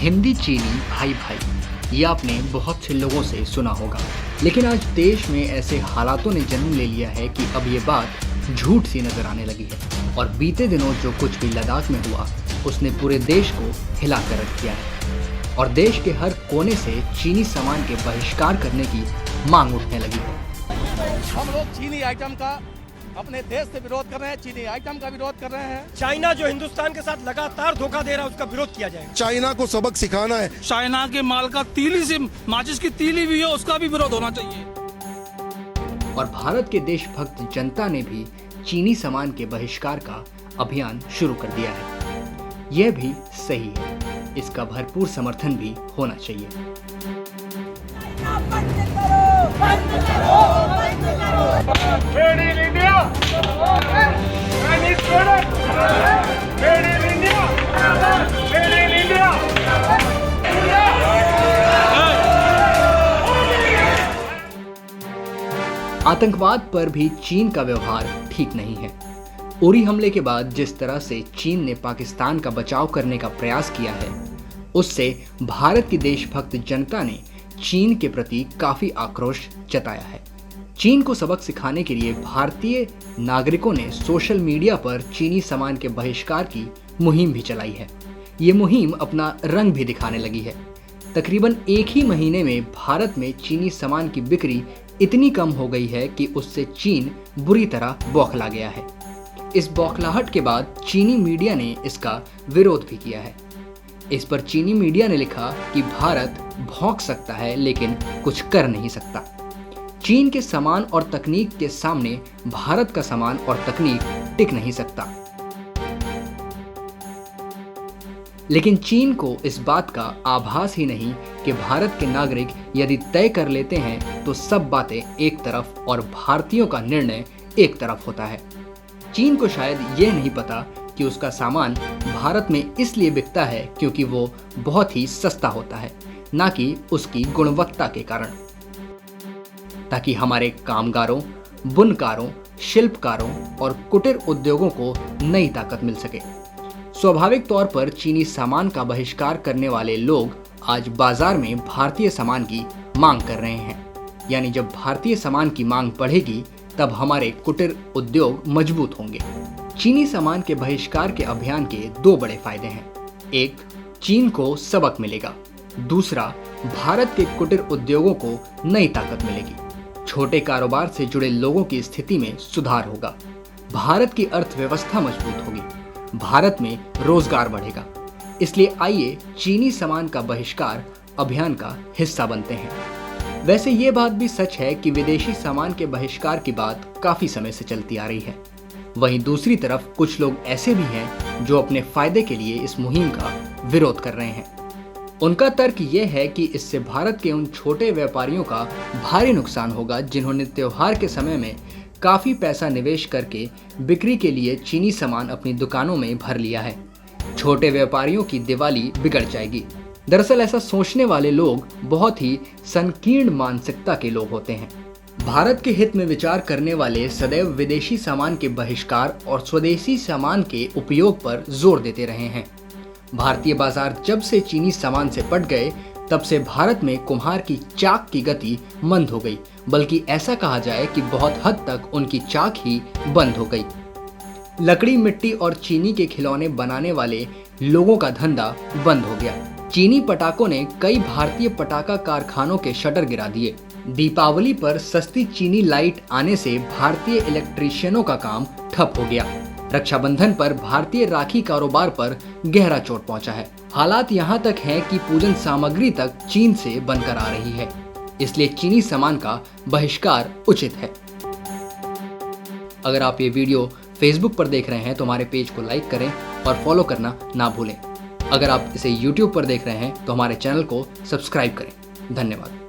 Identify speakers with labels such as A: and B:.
A: हिंदी चीनी भाई भाई ये आपने बहुत से लोगों से सुना होगा, लेकिन आज देश में ऐसे हालातों ने जन्म ले लिया है कि अब ये बात झूठ सी नजर आने लगी है। और बीते दिनों जो कुछ भी लद्दाख में हुआ उसने पूरे देश को हिला कर रख दिया है और देश के हर कोने से चीनी सामान के बहिष्कार करने की मांग उठने लगी है।
B: हम लोग चीनी आइटम का अपने देश से विरोध कर रहे हैं, चीनी आइटम का विरोध कर रहे हैं।
C: चाइना जो हिंदुस्तान के साथ लगातार धोखा दे रहा है उसका विरोध किया जाएगा।
D: चाइना को सबक सिखाना है।
E: चाइना के माल का तीली से माचिस की तीली भी है, उसका भी विरोध होना चाहिए।
A: और भारत के देशभक्त जनता ने भी चीनी सामान के बहिष्कार का अभियान शुरू कर दिया है। यह भी सही है, इसका भरपूर समर्थन भी होना चाहिए। आतंकवाद पर भी चीन का व्यवहार ठीक नहीं है। उरी हमले के बाद जिस तरह से चीन ने पाकिस्तान का बचाव करने का प्रयास किया है, उससे भारत की देशभक्त जनता ने चीन के प्रति काफी आक्रोश जताया है। चीन को सबक सिखाने के लिए भारतीय नागरिकों ने सोशल मीडिया पर चीनी सामान के बहिष्कार की मुहिम भी चलाई है। ये मुहिम अपना रंग भी दिखाने लगी है। तकरीबन एक ही महीने में भारत में चीनी सामान की बिक्री इतनी कम हो गई है कि उससे चीन बुरी तरह बौखला गया है। इस बौखलाहट के बाद चीनी मीडिया ने इसका विरोध भी किया है। इस पर चीनी मीडिया ने लिखा कि भारत भौंक सकता है लेकिन कुछ कर नहीं सकता। चीन के सामान और तकनीक के सामने भारत का सामान और तकनीक टिक नहीं सकता। लेकिन चीन को इस बात का आभास ही नहीं कि भारत के नागरिक यदि तय कर लेते हैं तो सब बातें एक तरफ और भारतीयों का निर्णय एक तरफ होता है। चीन को शायद यह नहीं पता कि उसका सामान भारत में इसलिए बिकता है क्योंकि वो बहुत ही सस्ता होता है, ना कि उसकी गुणवत्ता के कारण, ताकि हमारे कामगारों, बुनकारों, शिल्पकारों और कुटीर उद्योगों को नई ताकत मिल सके। स्वाभाविक तौर पर चीनी सामान का बहिष्कार करने वाले लोग आज बाजार में भारतीय सामान की मांग कर रहे हैं। यानी जब भारतीय सामान की मांग बढ़ेगी तब हमारे कुटीर उद्योग मजबूत होंगे। चीनी सामान के बहिष्कार के अभियान के दो बड़े फायदे हैं। एक, चीन को सबक मिलेगा। दूसरा, भारत के कुटीर उद्योगों को नई ताकत मिलेगी। छोटे कारोबार से जुड़े लोगों की स्थिति में सुधार होगा। भारत की अर्थव्यवस्था मजबूत होगी। भारत में रोजगार बढ़ेगा। इसलिए आइए चीनी सामान का बहिष्कार अभियान का हिस्सा बनते हैं। वैसे ये बात भी सच है कि विदेशी सामान के बहिष्कार की बात काफी समय से चलती आ रही है। वहीं दूसरी तरफ कुछ लोग ऐसे भी हैं जो अपने फायदे के लिए इस मुहिम का विरोध कर रहे हैं। उनका तर्क ये है कि इससे भारत के उन छोटे व्यापारियों का भारी नुकसान होगा जिन्होंने त्योहार के समय में काफी पैसा निवेश करके बिक्री के लिए चीनी सामान अपनी दुकानों में भर लिया है। छोटे व्यापारियों की दिवाली बिगड़ जाएगी। दरअसल ऐसा सोचने वाले लोग बहुत ही संकीर्ण मानसिकता के लोग होते हैं। भारत के हित में विचार करने वाले सदैव विदेशी सामान के बहिष्कार और स्वदेशी सामान के उपयोग पर जोर देते रहे हैं। भारतीय बाजार जब से चीनी सामान से पट गए तब से भारत में कुम्हार की चाक की गति मंद हो गई, बल्कि ऐसा कहा जाए कि बहुत हद तक उनकी चाक ही बंद हो गई। लकड़ी, मिट्टी और चीनी के खिलौने बनाने वाले लोगों का धंधा बंद हो गया। चीनी पटाखों ने कई भारतीय पटाखा कारखानों के शटर गिरा दिए। दीपावली पर सस्ती चीनी लाइट आने से भारतीय इलेक्ट्रीशियनों का काम ठप हो गया। रक्षाबंधन पर भारतीय राखी कारोबार पर गहरा चोट पहुंचा है। हालात यहां तक हैं कि पूजन सामग्री तक चीन से बनकर आ रही है। इसलिए चीनी सामान का बहिष्कार उचित है। अगर आप ये वीडियो फेसबुक पर देख रहे हैं तो हमारे पेज को लाइक करें और फॉलो करना ना भूलें। अगर आप इसे यूट्यूब पर देख रहे हैं तो हमारे चैनल को सब्सक्राइब करें। धन्यवाद।